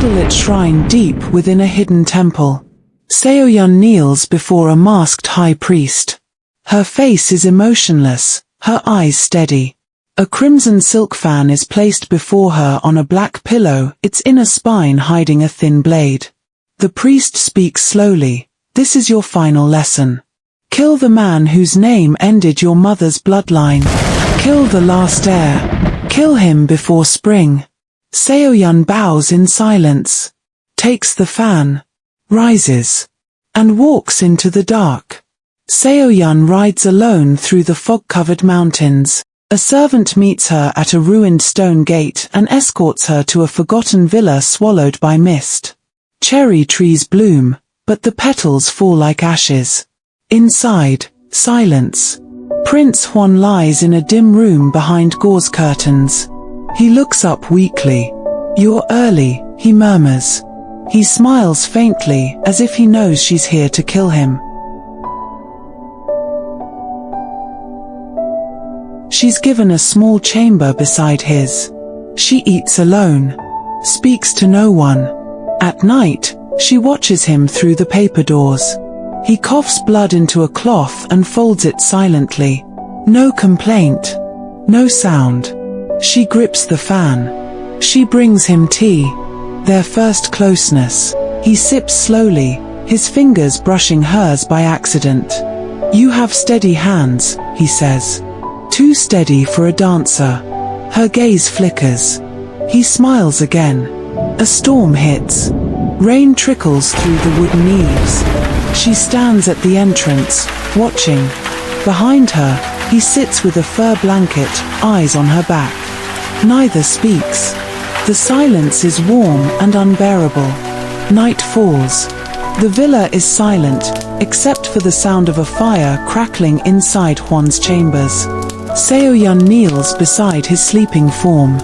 candlelit shrine deep within a hidden temple. Seo-yeon kneels before a masked high priest. Her face is emotionless, her eyes steady. A crimson silk fan is placed before her on a black pillow, its inner spine hiding a thin blade. The priest speaks slowly. This is your final lesson. Kill the man whose name ended your mother's bloodline. Kill the last heir. Kill him before spring. Seo-yeon bows in silence, takes the fan, rises, and walks into the dark. Seo-yeon rides alone through the fog-covered mountains. A servant meets her at a ruined stone gate and escorts her to a forgotten villa swallowed by mist. Cherry trees bloom, but the petals fall like ashes. Inside, silence. Prince Hwan lies in a dim room behind gauze curtains. He looks up weakly. "You're early," he murmurs. He smiles faintly, as if he knows she's here to kill him. She's given a small chamber beside his. She eats alone, speaks to no one. At night, she watches him through the paper doors. He coughs blood into a cloth and folds it silently. No complaint, no sound. She grips the fan. She brings him tea. Their first closeness. He sips slowly, his fingers brushing hers by accident. "You have steady hands," he says. "Too steady for a dancer." Her gaze flickers. He smiles again. A storm hits. Rain trickles through the wooden eaves. She stands at the entrance, watching. Behind her, he sits with a fur blanket, eyes on her back. Neither speaks. The silence is warm and unbearable. Night falls. The villa is silent, except for the sound of a fire crackling inside Hwan's chambers. Seo-yeon kneels beside his sleeping form.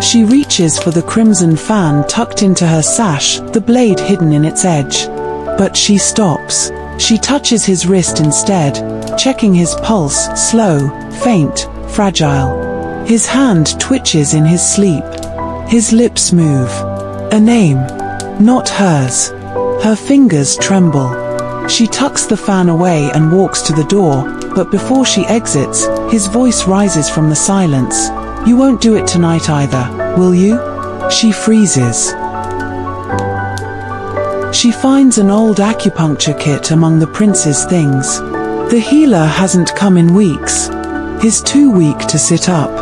She reaches for the crimson fan tucked into her sash, the blade hidden in its edge. But she stops. She touches his wrist instead, checking his pulse, slow, faint, fragile. His hand twitches in his sleep. His lips move. A name. Not hers. Her fingers tremble. She tucks the fan away and walks to the door, but before she exits, his voice rises from the silence. "You won't do it tonight either, will you?" She freezes. She finds an old acupuncture kit among the prince's things. The healer hasn't come in weeks. He's too weak to sit up.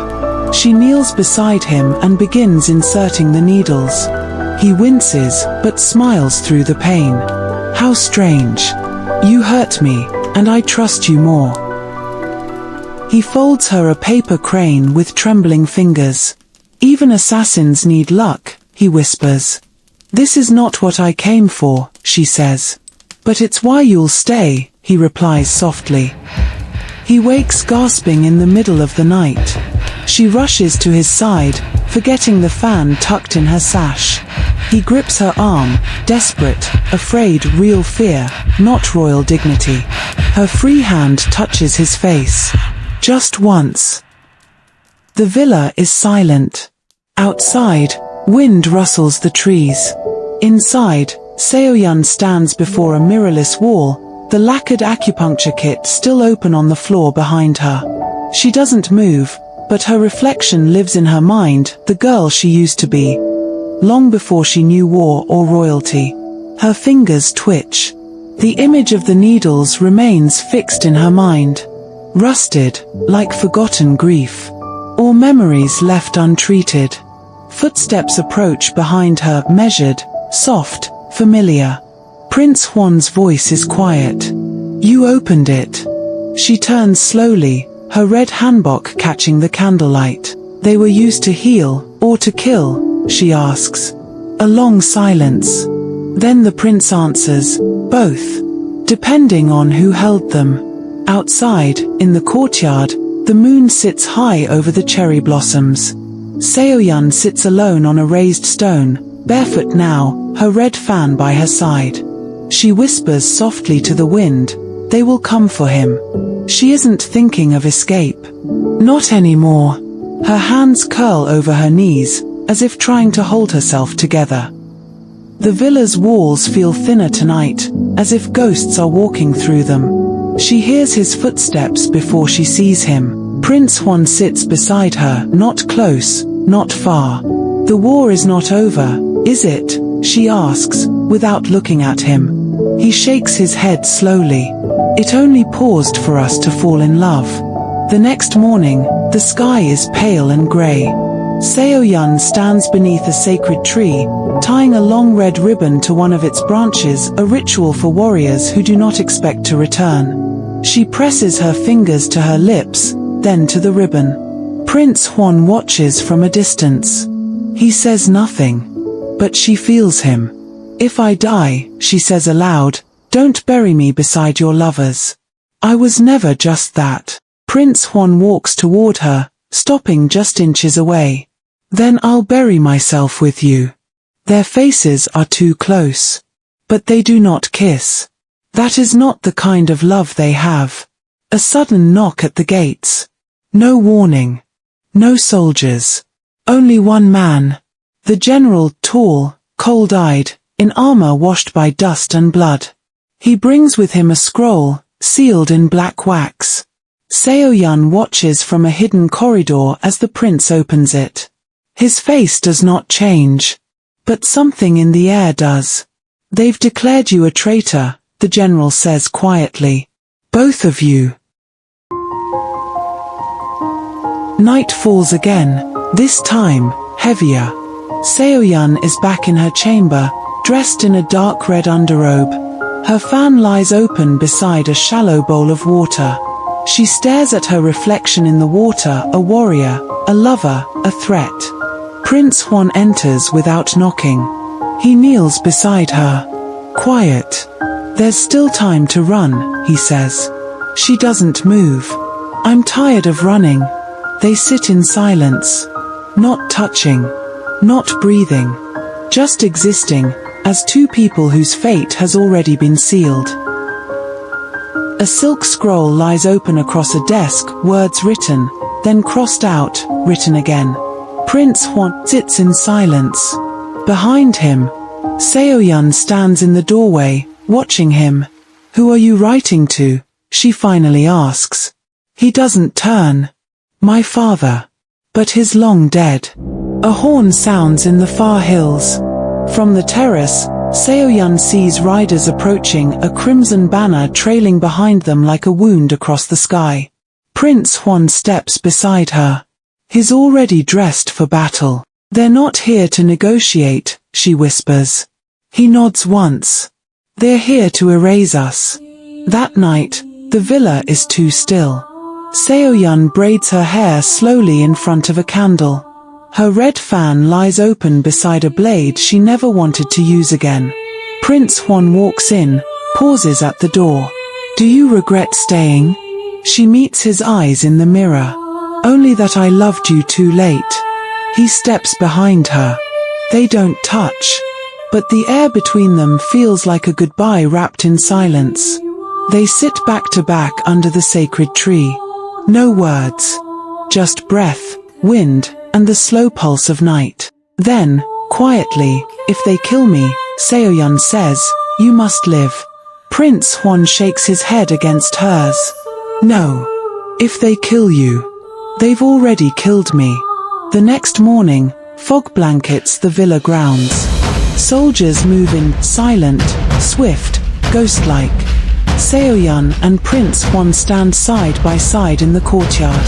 She kneels beside him and begins inserting the needles. He winces, but smiles through the pain. "How strange. You hurt me, and I trust you more." He folds her a paper crane with trembling fingers. "Even assassins need luck," he whispers. "This is not what I came for," she says. "But it's why you'll stay," he replies softly. He wakes gasping in the middle of the night. She rushes to his side, forgetting the fan tucked in her sash. He grips her arm, desperate, afraid, real fear, not royal dignity. Her free hand touches his face. Just once. The villa is silent. Outside, wind rustles the trees. Inside, Seo-yeon stands before a mirrorless wall, the lacquered acupuncture kit still open on the floor behind her. She doesn't move, but her reflection lives in her mind, the girl she used to be. Long before she knew war or royalty. Her fingers twitch. The image of the needles remains fixed in her mind. Rusted, like forgotten grief. Or memories left untreated. Footsteps approach behind her, measured, soft, familiar. Prince Hwan's voice is quiet. "You opened it." She turns slowly, her red hanbok catching the candlelight. "They were used to heal, or to kill?" she asks. A long silence. Then the prince answers, "Both. Depending on who held them." Outside, in the courtyard, the moon sits high over the cherry blossoms. Seo-yeon sits alone on a raised stone, barefoot now, her red fan by her side. She whispers softly to the wind, "They will come for him." She isn't thinking of escape. Not anymore. Her hands curl over her knees, as if trying to hold herself together. The villa's walls feel thinner tonight, as if ghosts are walking through them. She hears his footsteps before she sees him. Prince Hwan sits beside her, not close, not far. The war is not over, is it? She asks, without looking at him. He shakes his head slowly. It only paused for us to fall in love. The next morning, the sky is pale and grey. Seo-yeon stands beneath a sacred tree, tying a long red ribbon to one of its branches, a ritual for warriors who do not expect to return. She presses her fingers to her lips, then to the ribbon. Prince Hwan watches from a distance. He says nothing, but she feels him. "If I die," she says aloud, "don't bury me beside your lovers. I was never just that." Prince Hwan walks toward her, stopping just inches away. "Then I'll bury myself with you." Their faces are too close. But they do not kiss. That is not the kind of love they have. A sudden knock at the gates. No warning. No soldiers. Only one man. The general, tall, cold-eyed, in armor washed by dust and blood. He brings with him a scroll, sealed in black wax. Seo-yeon watches from a hidden corridor as the prince opens it. His face does not change. But something in the air does. "They've declared you a traitor," the general says quietly. "Both of you." Night falls again, this time, heavier. Seo-yeon is back in her chamber, dressed in a dark red underrobe. Her fan lies open beside a shallow bowl of water. She stares at her reflection in the water, a warrior, a lover, a threat. Prince Hwan enters without knocking. He kneels beside her. "Quiet. There's still time to run," he says. She doesn't move. "I'm tired of running." They sit in silence. Not touching. Not breathing. Just existing, as two people whose fate has already been sealed. A silk scroll lies open across a desk, words written, then crossed out, written again. Prince Hwan sits in silence. Behind him, Seo-yeon stands in the doorway, watching him. "Who are you writing to?" she finally asks. He doesn't turn. "My father." But he's long dead. A horn sounds in the far hills. From the terrace, Seo-yeon sees riders approaching, a crimson banner trailing behind them like a wound across the sky. Prince Hwan steps beside her. He's already dressed for battle. "They're not here to negotiate," she whispers. He nods once. "They're here to erase us." That night, the villa is too still. Seo-yeon braids her hair slowly in front of a candle. Her red fan lies open beside a blade she never wanted to use again. Prince Hwan walks in, pauses at the door. "Do you regret staying?" She meets his eyes in the mirror. "Only that I loved you too late." He steps behind her. They don't touch. But the air between them feels like a goodbye wrapped in silence. They sit back to back under the sacred tree. No words. Just breath, wind, and the slow pulse of night. Then, quietly, "If they kill me," Seo-yeon says, "you must live." Prince Hwan shakes his head against hers. "No. If they kill you. They've already killed me." The next morning, fog blankets the villa grounds. Soldiers move in, silent, swift, ghost-like. Seo-yeon and Prince Hwan stand side by side in the courtyard.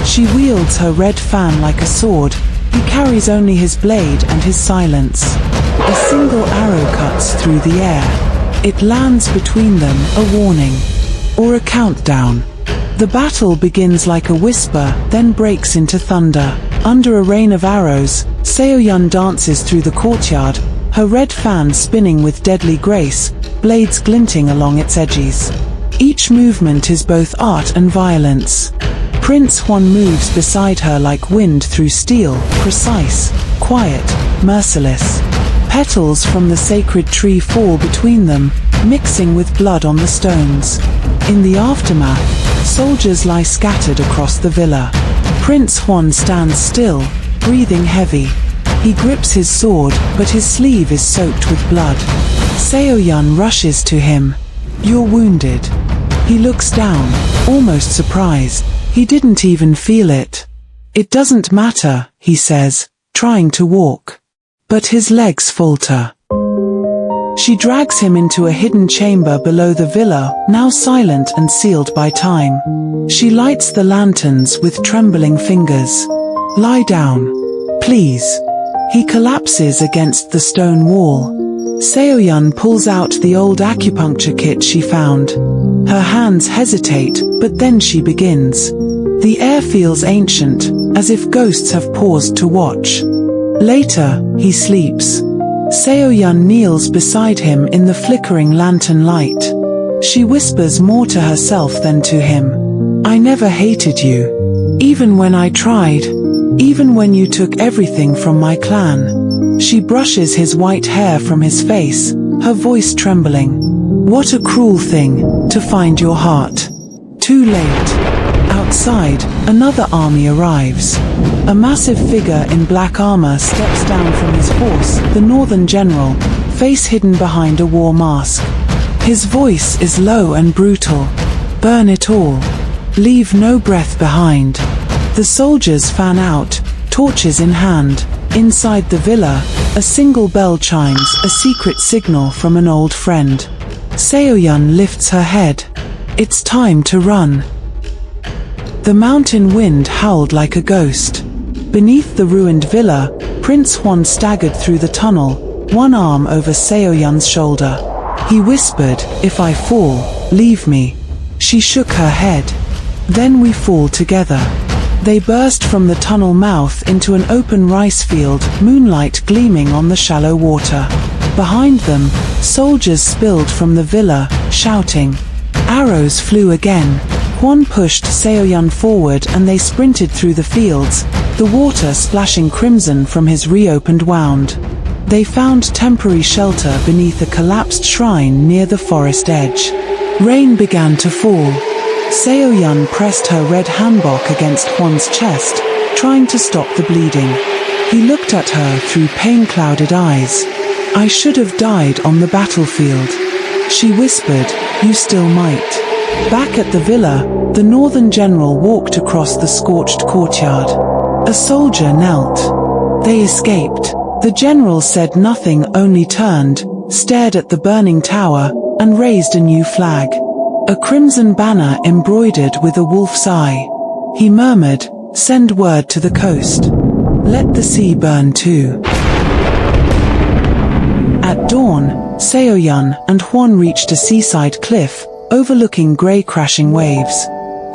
She wields her red fan like a sword. He carries only his blade and his silence. A single arrow cuts through the air. It lands between them, a warning. Or a countdown. The battle begins like a whisper, then breaks into thunder. Under a rain of arrows, Seo-yeon dances through the courtyard, her red fan spinning with deadly grace, blades glinting along its edges. Each movement is both art and violence. Prince Hwan moves beside her like wind through steel, precise, quiet, merciless. Petals from the sacred tree fall between them, mixing with blood on the stones. In the aftermath, soldiers lie scattered across the villa. Prince Hwan stands still, breathing heavy. He grips his sword, but his sleeve is soaked with blood. Seo-yeon rushes to him. "You're wounded." He looks down, almost surprised. He didn't even feel it. "It doesn't matter," he says, trying to walk. But his legs falter. She drags him into a hidden chamber below the villa, now silent and sealed by time. She lights the lanterns with trembling fingers. "Lie down, please." He collapses against the stone wall. Seo-yeon pulls out the old acupuncture kit she found. Her hands hesitate, but then she begins. The air feels ancient, as if ghosts have paused to watch. Later, he sleeps. Seo-yeon kneels beside him in the flickering lantern light. She whispers more to herself than to him. "I never hated you. Even when I tried. Even when you took everything from my clan." She brushes his white hair from his face, her voice trembling. "What a cruel thing, to find your heart. Too late." Outside, another army arrives. A massive figure in black armor steps down from his horse, the northern general, face hidden behind a war mask. His voice is low and brutal. "Burn it all. Leave no breath behind." The soldiers fan out, torches in hand. Inside the villa, a single bell chimes, a secret signal from an old friend. Seo-yeon lifts her head. It's time to run. The mountain wind howled like a ghost. Beneath the ruined villa, Prince Hwan staggered through the tunnel, one arm over Seo-yeon's shoulder. He whispered, "If I fall, leave me." She shook her head. "Then we fall together." They burst from the tunnel mouth into an open rice field, moonlight gleaming on the shallow water. Behind them, soldiers spilled from the villa, shouting. Arrows flew again. Hwan pushed Seo-yeon forward and they sprinted through the fields, the water splashing crimson from his reopened wound. They found temporary shelter beneath a collapsed shrine near the forest edge. Rain began to fall. Seo-yeon pressed her red hanbok against Hwan's chest, trying to stop the bleeding. He looked at her through pain-clouded eyes. "I should have died on the battlefield." She whispered, "You still might." Back at the villa, the northern general walked across the scorched courtyard. A soldier knelt. They escaped. The general said nothing, only turned, stared at the burning tower, and raised a new flag. A crimson banner embroidered with a wolf's eye. He murmured, "Send word to the coast. Let the sea burn too." At dawn, Seo-yeon and Hwan reached a seaside cliff, overlooking grey crashing waves.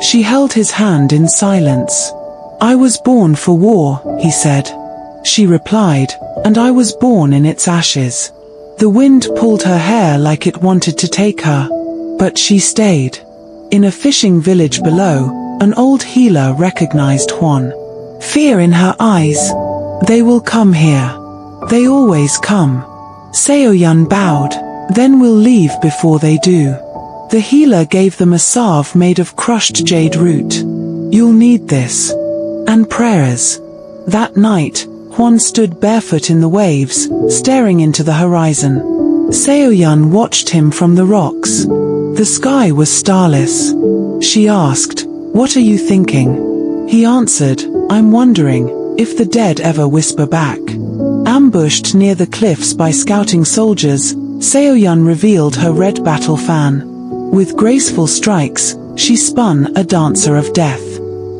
She held his hand in silence. "I was born for war," he said. She replied, "And I was born in its ashes." The wind pulled her hair like it wanted to take her. But she stayed. In a fishing village below, an old healer recognized Hwan. Fear in her eyes. "They will come here. They always come." Seo-yeon bowed. "Then we'll leave before they do." The healer gave them a salve made of crushed jade root. "You'll need this. And prayers." That night, Hwan stood barefoot in the waves, staring into the horizon. Seo-yeon watched him from the rocks. The sky was starless. She asked, "What are you thinking?" He answered, "I'm wondering if the dead ever whisper back." Ambushed near the cliffs by scouting soldiers, Seo-yeon revealed her red battle fan. With graceful strikes, she spun a dancer of death.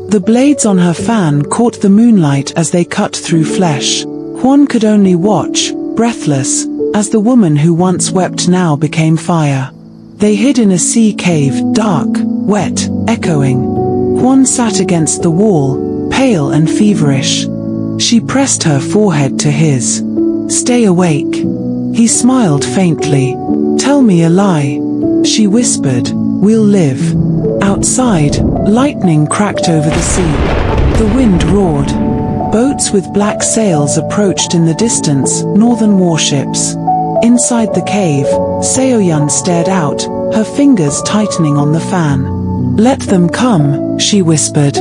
The blades on her fan caught the moonlight as they cut through flesh. Hwan could only watch, breathless, as the woman who once wept now became fire. They hid in a sea cave, dark, wet, echoing. Hwan sat against the wall, pale and feverish. She pressed her forehead to his. "Stay awake." He smiled faintly. "Tell me a lie." She whispered, "We'll live." Outside, lightning cracked over the sea. The wind roared. Boats with black sails approached in the distance, northern warships. Inside the cave, Seo-yeon stared out, her fingers tightening on the fan. "Let them come," she whispered.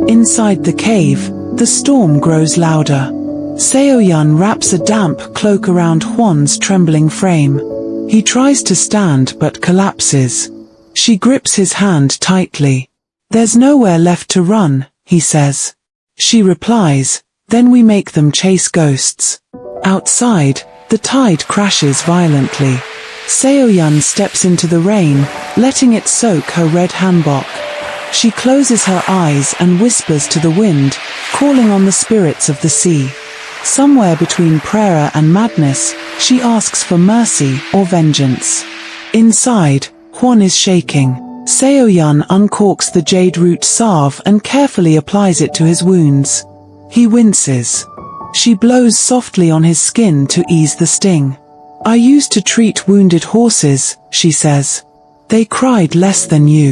Inside the cave, the storm grows louder. Seo-yeon wraps a damp cloak around Hwan's trembling frame. He tries to stand but collapses. She grips his hand tightly. "There's nowhere left to run," he says. She replies, "Then we make them chase ghosts." Outside, the tide crashes violently. Seo-yeon steps into the rain, letting it soak her red hanbok. She closes her eyes and whispers to the wind, calling on the spirits of the sea. Somewhere between prayer and madness, she asks for mercy or vengeance. Inside, Hwan is shaking. Seo-yeon uncorks the jade root salve and carefully applies it to his wounds. He winces. She blows softly on his skin to ease the sting. "I used to treat wounded horses," she says. "They cried less than you."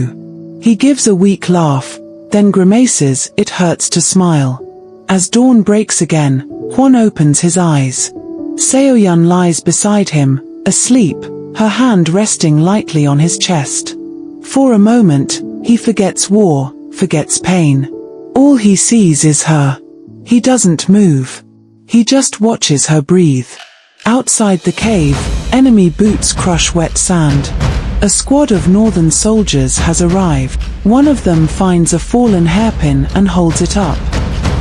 He gives a weak laugh, then grimaces. It hurts to smile. As dawn breaks again, Hwan opens his eyes. Seo-yeon lies beside him, asleep, her hand resting lightly on his chest. For a moment, he forgets war, forgets pain. All he sees is her. He doesn't move. He just watches her breathe. Outside the cave, enemy boots crush wet sand. A squad of northern soldiers has arrived. One of them finds a fallen hairpin and holds it up.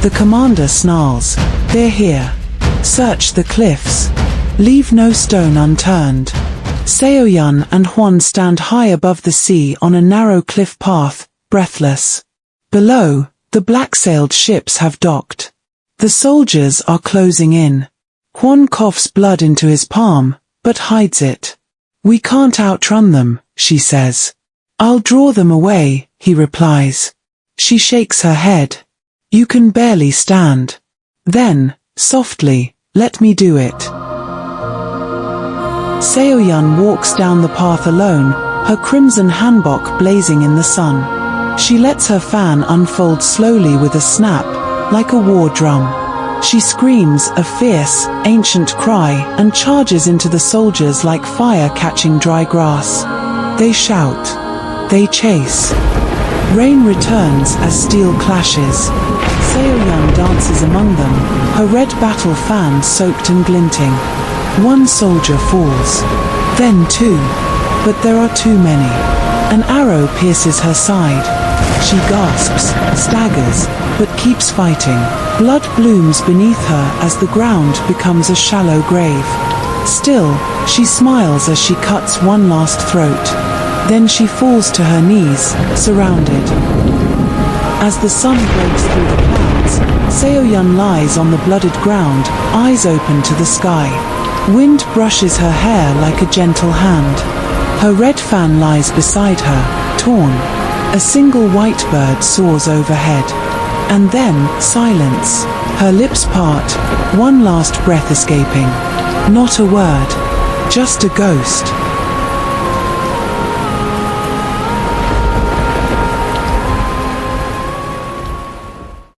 The commander snarls, "They're here. Search the cliffs. Leave no stone unturned." Seo-yeon and Hwan stand high above the sea on a narrow cliff path, breathless. Below, the black-sailed ships have docked. The soldiers are closing in. Hwan coughs blood into his palm, but hides it. "We can't outrun them," she says. "I'll draw them away," he replies. She shakes her head. "You can barely stand." Then, softly, "Let me do it." Seo-yeon walks down the path alone, her crimson hanbok blazing in the sun. She lets her fan unfold slowly with a snap, like a war drum. She screams a fierce, ancient cry and charges into the soldiers like fire catching dry grass. They shout. They chase. Rain returns as steel clashes. Seo-yeon dances among them, her red battle fan soaked and glinting. One soldier falls. Then two. But there are too many. An arrow pierces her side. She gasps, staggers, but keeps fighting. Blood blooms beneath her as the ground becomes a shallow grave. Still, she smiles as she cuts one last throat. Then she falls to her knees, surrounded. As the sun breaks through the clouds, Seo-yeon lies on the blooded ground, eyes open to the sky. Wind brushes her hair like a gentle hand. Her red fan lies beside her, torn. A single white bird soars overhead. And then, silence. Her lips part, one last breath escaping. Not a word. Just a ghost.